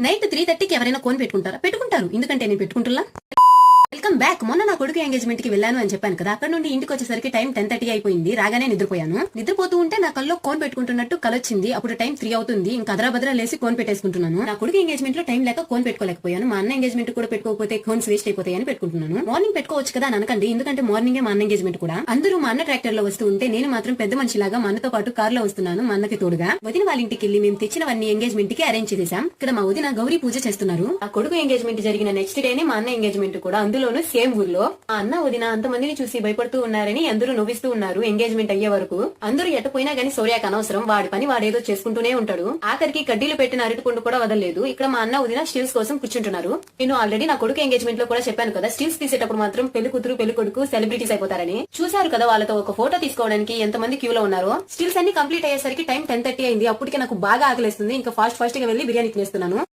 Night 3:30కి ఎవరైనా cone పెట్టుకుంటారు ఎందుకంటే నేను పెట్టుకుంటున్నా. Welcome back. మొన్న నా కొడుకు ఎంగేజ్మెంట్ కి వెళ్ళాను అని చెప్పాను కదా, అక్కడ నుండి ఇంటికి వచ్చేసరికి టైం 10:30 అయిపోయింది. రాగానే నిద్రపోయాను. నిద్రపోతూ ఉంటే నా కల్లో కోన్ పెట్టుకుంటున్నట్టు కలొచ్చింది. అప్పుడు టైం 3 అవుతుంది. ఇంకా అదరాబద్రా లేసి కోన్ పెట్టేసుకుంటున్నాను. నా కొడుకు ఎంగేజ్మెంట్ లో టైం లేక కోన్ పెట్టుకోలేకపోయాను. మా అన్న ఎంగేజ్మెంట్ కూడా పెట్టుకోకపోతే కోన్స్ వేస్ట్ అయిపోతాయని పెట్టుకుంటున్నాను. మార్నింగ్ పెట్టుకోవచ్చు కదా అని అనకండి, ఎందుకంటే మార్నింగే మా అన్న ఎంగేజ్మెంట్ కూడా. అందరూ మా అన్న ట్రాక్టర్ లో వస్తూ ఉంటే నేను మాత్రం పెద్ద మనిషిలాగా మా అన్నతో పాటు కార్ లో వస్తున్నాను. మా అన్నకి తోడుగా వదిన వాళ్ళ ఇంటికి వెళ్లి మేము తెచ్చినవన్నీ ఎంగేజ్మెంట్ కి అరేంజ్ చేసేసాం. ఇక్కడ మా వదిన గౌరీ పూజ చేస్తున్నారు. ఆ కొడుకు ఎంగేజ్మెంట్ జరిగిన నెక్స్ట్ డేనే మా అన్న ఎంగేజ్మెంట్ కూడా, అందులోనూ సేమ్ ఊర్లో. ఆ అన్న వదిన అంతమందిని చూసి భయపడుతూ ఉన్నారని అందరూ నవ్విస్తూ ఉన్నారు. ఎంగేజ్మెంట్ అయ్యే వరకు అందరూ ఎట్టపోయినా గానీ సూర్యకు అనవసరం, వాడి పని వాడేదో చేసుకుంటూనే ఉంటాడు. ఆఖరికి కడ్డీలు పెట్టిన అరటిపండు కూడా వదలలేదు. ఇక్కడ మా అన్న వదిన స్టిల్స్ కోసం కూర్చుంటున్నారు. నేను ఆల్రెడీ నా కొడుకు ఎంగేజ్మెంట్ లో కూడా చెప్పాను కదా, స్టిల్స్ తీసేటప్పుడు మాత్రం పెళ్లి కూతురు పెళ్లి కొడుకు సెలబ్రిటీస్ అయిపోతారని. చూసారు కదా వాళ్ళతో ఒక ఫోటో తీసుకోవడానికి ఎంతమంది క్యూ లో ఉన్నారో. స్టిల్స్ అన్ని కంప్లీట్ అయ్యేసరికి టైం 10:30 అయింది. అప్పటికే నాకు బాగా ఆకలిస్తుంది. ఇంకా ఫాస్ట్ గా వెళ్లి బిర్యానీ తినేస్తున్నాను.